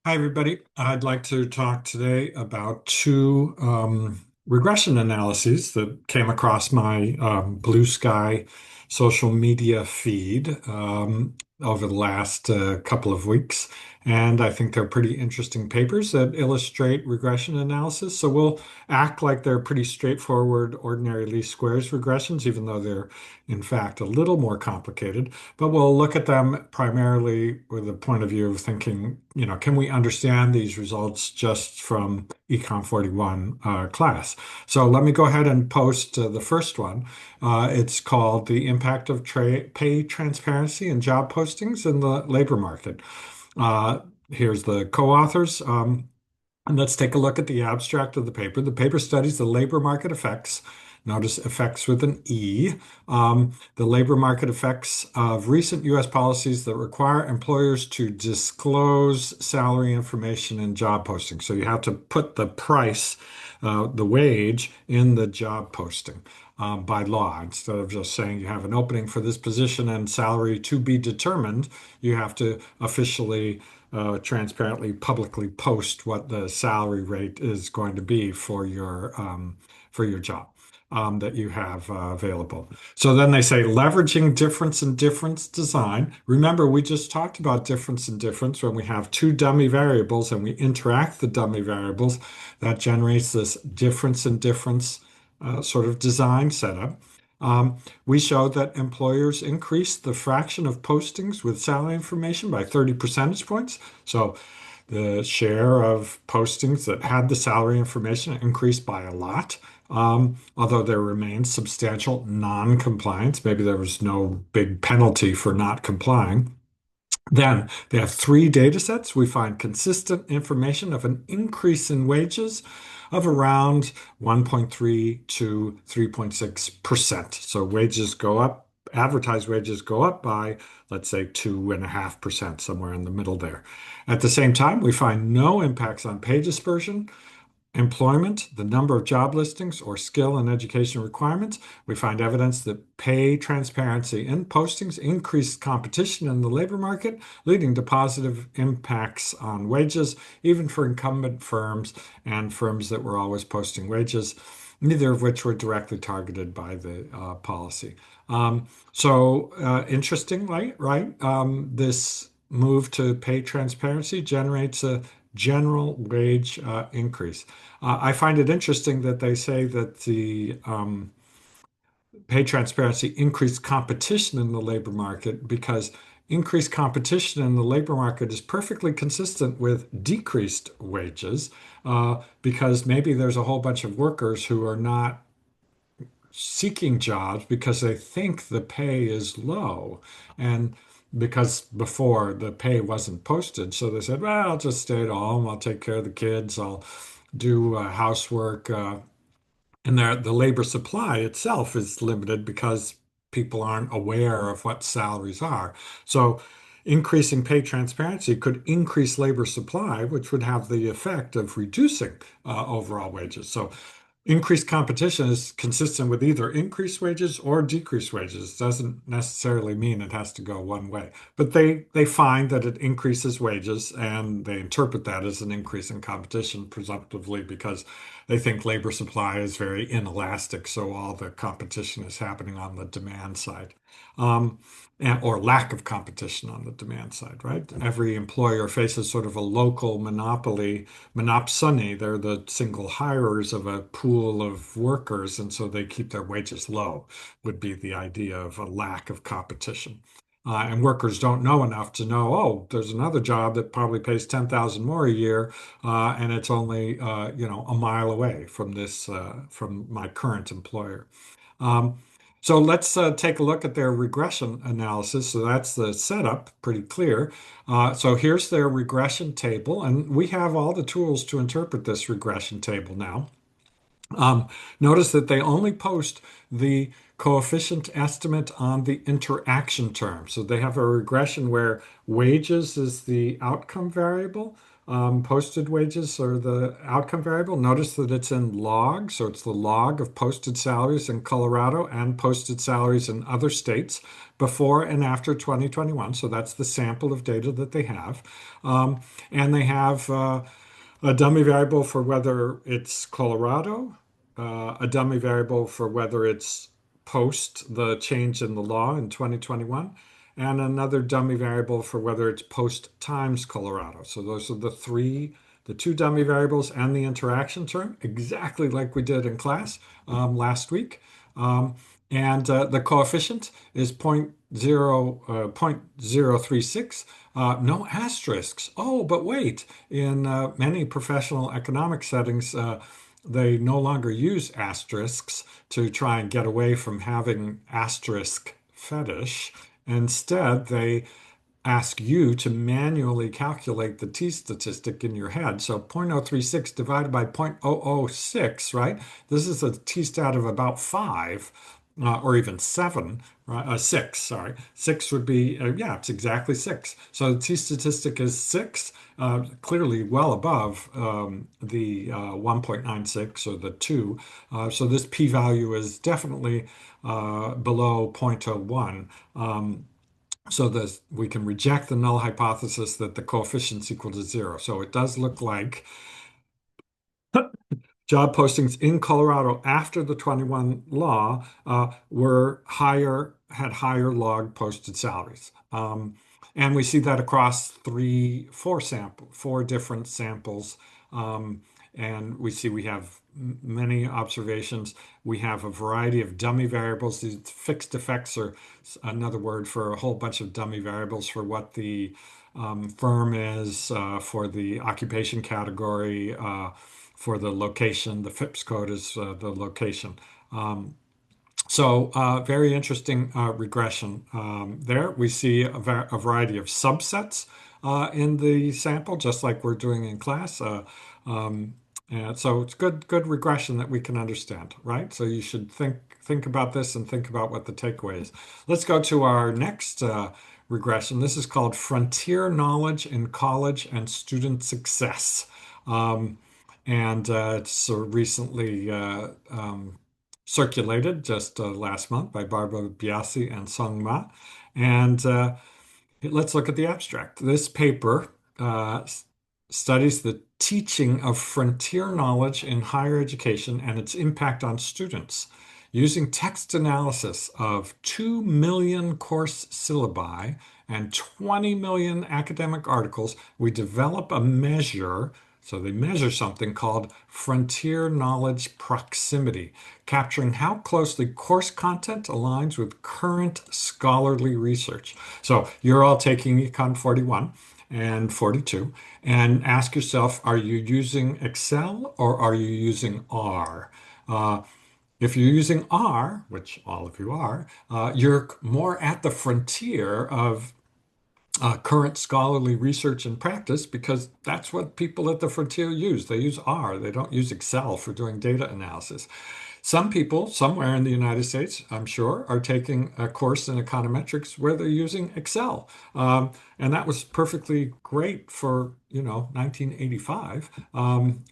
Hi, everybody. I'd like to talk today about two regression analyses that came across my Blue Sky social media feed over the last couple of weeks. And I think they're pretty interesting papers that illustrate regression analysis. So we'll act like they're pretty straightforward, ordinary least squares regressions, even though they're in fact a little more complicated. But we'll look at them primarily with a point of view of thinking, can we understand these results just from Econ 41 class? So let me go ahead and post the first one. It's called The Impact of Pay Transparency and Job Postings in the Labor Market. Uh, Here's the co-authors. And let's take a look at the abstract of the paper. The paper studies the labor market effects. Notice effects with an E. The labor market effects of recent U.S. policies that require employers to disclose salary information in job postings. So you have to put the price, the wage, in the job posting by law. Instead of just saying you have an opening for this position and salary to be determined, you have to officially transparently publicly post what the salary rate is going to be for your job that you have available. So then they say leveraging difference in difference design. Remember, we just talked about difference in difference when we have two dummy variables and we interact the dummy variables. That generates this difference in difference sort of design setup. We showed that employers increased the fraction of postings with salary information by 30 percentage points. So the share of postings that had the salary information increased by a lot. Although there remains substantial non-compliance, maybe there was no big penalty for not complying. Then they have three data sets. We find consistent information of an increase in wages of around 1.3 to 3.6%. So wages go up, advertised wages go up by, let's say, 2.5%, somewhere in the middle there. At the same time, we find no impacts on pay dispersion, employment, the number of job listings, or skill and education requirements. We find evidence that pay transparency in postings increased competition in the labor market, leading to positive impacts on wages, even for incumbent firms and firms that were always posting wages, neither of which were directly targeted by the policy. Interestingly, right? This move to pay transparency generates a general wage increase. I find it interesting that they say that the pay transparency increased competition in the labor market because increased competition in the labor market is perfectly consistent with decreased wages because maybe there's a whole bunch of workers who are not seeking jobs because they think the pay is low. And because before the pay wasn't posted, so they said, well, I'll just stay at home. I'll take care of the kids. I'll do housework. And the labor supply itself is limited because people aren't aware of what salaries are. So increasing pay transparency could increase labor supply, which would have the effect of reducing overall wages. So increased competition is consistent with either increased wages or decreased wages. Doesn't necessarily mean it has to go one way. But they find that it increases wages and they interpret that as an increase in competition, presumptively because they think labor supply is very inelastic. So all the competition is happening on the demand side. Um, or lack of competition on the demand side, right? Every employer faces sort of a local monopoly, monopsony. They're the single hirers of a pool of workers, and so they keep their wages low, would be the idea of a lack of competition. And workers don't know enough to know, oh, there's another job that probably pays 10,000 more a year, and it's only, a mile away from from my current employer. Um, so let's take a look at their regression analysis. So that's the setup, pretty clear. So here's their regression table, and we have all the tools to interpret this regression table now. Um, Notice that they only post the coefficient estimate on the interaction term. So they have a regression where wages is the outcome variable, Posted wages are the outcome variable. Notice that it's in log, so it's the log of posted salaries in Colorado and posted salaries in other states before and after 2021. So that's the sample of data that they have. And they have a dummy variable for whether it's Colorado, a dummy variable for whether it's post the change in the law in 2021, and another dummy variable for whether it's post times Colorado. So those are the two dummy variables and the interaction term, exactly like we did in class last week. Um, and the coefficient is point zero 0.036, no asterisks. Oh, but wait, in many professional economic settings, they no longer use asterisks to try and get away from having asterisk fetish. Instead, they ask you to manually calculate the t-statistic in your head. So 0.036 divided by 0.006, right? This is a t-stat of about 5 or even 7, right? 6, sorry. 6 would be, yeah, it's exactly 6. So the t-statistic is 6, clearly well above the 1.96 or the 2. So this p-value is definitely below zero point zero 0.01. So that we can reject the null hypothesis that the coefficient's equal to 0. So it does look like job postings in Colorado after the 21 law were higher, had higher log posted salaries. And we see that across four different samples. Um, and we have many observations. We have a variety of dummy variables. These fixed effects are another word for a whole bunch of dummy variables for what the firm is, for the occupation category, for the location. The FIPS code is the location. Um, Very interesting regression there. We see a variety of subsets in the sample, just like we're doing in class. Um, and so it's good regression that we can understand, right? So you should think about this and think about what the takeaway is. Let's go to our next regression. This is called Frontier Knowledge in College and Student Success. Um, and It's recently circulated just last month by Barbara Biasi and Sung Ma. And Let's look at the abstract. This paper studies the teaching of frontier knowledge in higher education and its impact on students. Using text analysis of 2 million course syllabi and 20 million academic articles, we develop a measure. So they measure something called frontier knowledge proximity, capturing how closely course content aligns with current scholarly research. So you're all taking Econ 41 and 42 and ask yourself, are you using Excel or are you using R? If you're using R, which all of you are, you're more at the frontier of current scholarly research and practice because that's what people at the frontier use. They use R. They don't use Excel for doing data analysis. Some people somewhere in the United States, I'm sure, are taking a course in econometrics where they're using Excel. And that was perfectly great for, 1985,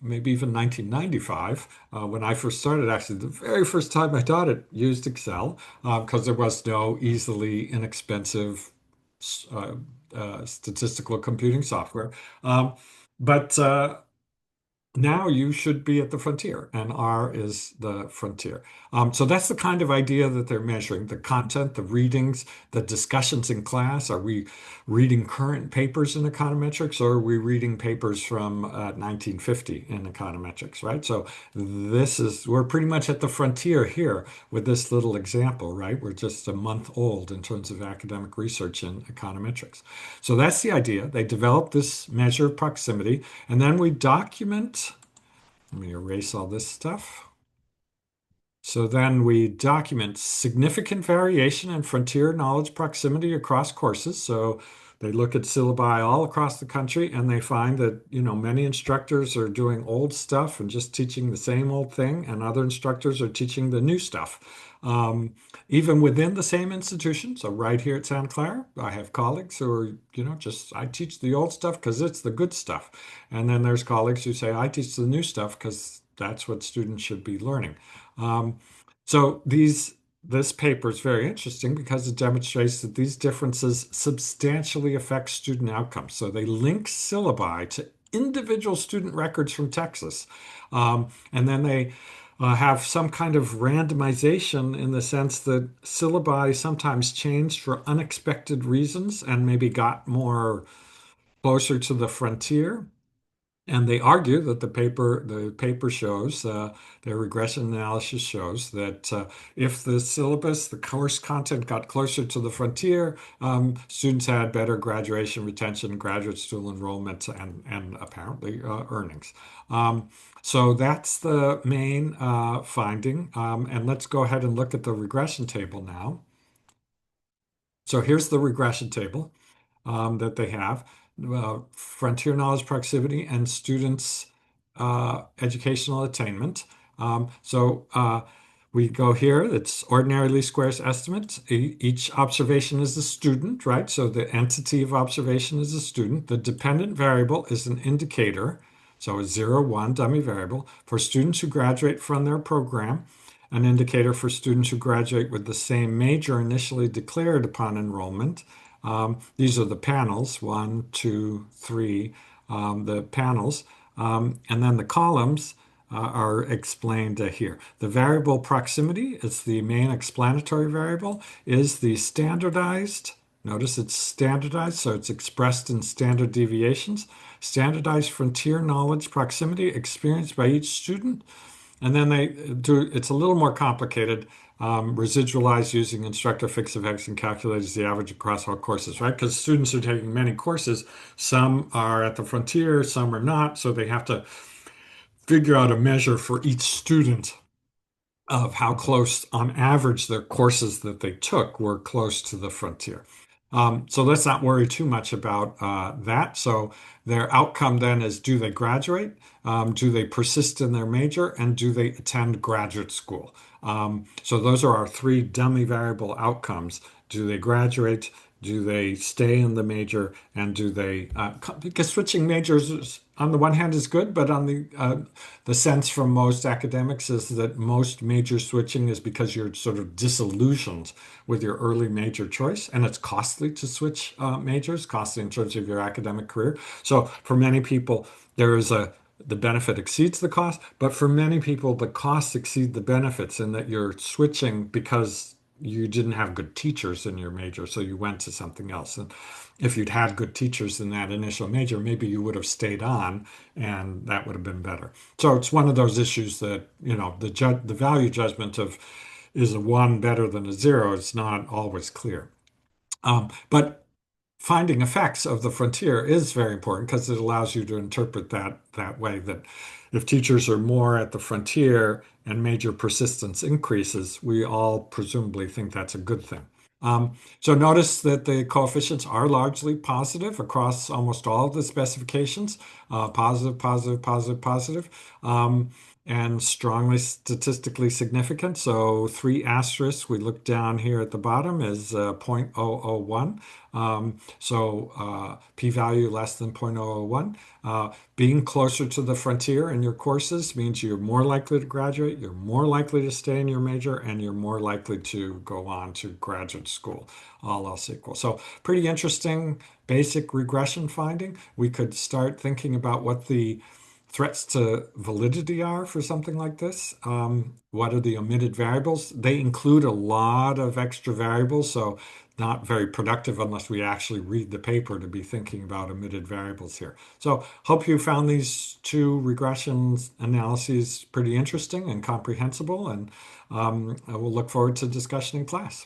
maybe even 1995, when I first started. Actually, the very first time I taught it used Excel because there was no easily inexpensive uh, statistical computing software. Um, but Now you should be at the frontier, and R is the frontier. So that's the kind of idea that they're measuring: the content, the readings, the discussions in class. Are we reading current papers in econometrics, or are we reading papers from 1950 in econometrics, right? So we're pretty much at the frontier here with this little example, right? We're just a month old in terms of academic research in econometrics. So that's the idea. They developed this measure of proximity, and then we document. Let me erase all this stuff. So then we document significant variation in frontier knowledge proximity across courses. So they look at syllabi all across the country and they find that, many instructors are doing old stuff and just teaching the same old thing, and other instructors are teaching the new stuff. Um, Even within the same institution, so right here at Santa Clara, I have colleagues who are, just I teach the old stuff because it's the good stuff. And then there's colleagues who say, I teach the new stuff because that's what students should be learning. Um, so this paper is very interesting because it demonstrates that these differences substantially affect student outcomes. So they link syllabi to individual student records from Texas. And then they have some kind of randomization in the sense that syllabi sometimes changed for unexpected reasons and maybe got more closer to the frontier. And they argue that the paper shows, their regression analysis shows that if the syllabus, the course content got closer to the frontier, students had better graduation retention, graduate school enrollment, and apparently earnings. Um, so that's the main finding. And let's go ahead and look at the regression table now. So here's the regression table that they have, frontier knowledge proximity and students' educational attainment. So we go here, it's ordinary least squares estimate. Each observation is a student, right? So the entity of observation is a student. The dependent variable is an indicator, so a 0, 1 dummy variable for students who graduate from their program, an indicator for students who graduate with the same major initially declared upon enrollment. These are the panels, one, two, three, the panels. And then the columns are explained here. The variable proximity is the main explanatory variable, is the standardized. Notice it's standardized, so it's expressed in standard deviations. Standardized frontier knowledge proximity experienced by each student. And then they do, it's a little more complicated. Residualized using instructor fixed effects and calculates the average across all courses, right? Because students are taking many courses. Some are at the frontier, some are not. So they have to figure out a measure for each student of how close, on average, their courses that they took were close to the frontier. So let's not worry too much about that. So their outcome then is, do they graduate? Do they persist in their major? And do they attend graduate school? So those are our three dummy variable outcomes. Do they graduate? Do they stay in the major? And do they, because switching majors on the one hand is good, but on the sense from most academics is that most major switching is because you're sort of disillusioned with your early major choice, and it's costly to switch majors, costly in terms of your academic career. So for many people, there is the benefit exceeds the cost, but for many people, the costs exceed the benefits in that you're switching because you didn't have good teachers in your major, so you went to something else. And if you'd had good teachers in that initial major, maybe you would have stayed on and that would have been better. So it's one of those issues that, the value judgment of is a one better than a zero? It's not always clear. But finding effects of the frontier is very important because it allows you to interpret that way that if teachers are more at the frontier and major persistence increases, we all presumably think that's a good thing. So notice that the coefficients are largely positive across almost all of the specifications, positive, positive, positive, positive, and strongly statistically significant. So 3 asterisks, we look down here at the bottom, is 0.001. P-value less than 0.001. Being closer to the frontier in your courses means you're more likely to graduate, you're more likely to stay in your major, and you're more likely to go on to graduate school, all else equal. So pretty interesting basic regression finding. We could start thinking about what the threats to validity are for something like this. What are the omitted variables? They include a lot of extra variables, so not very productive unless we actually read the paper to be thinking about omitted variables here. So hope you found these two regression analyses pretty interesting and comprehensible, and I will look forward to discussion in class.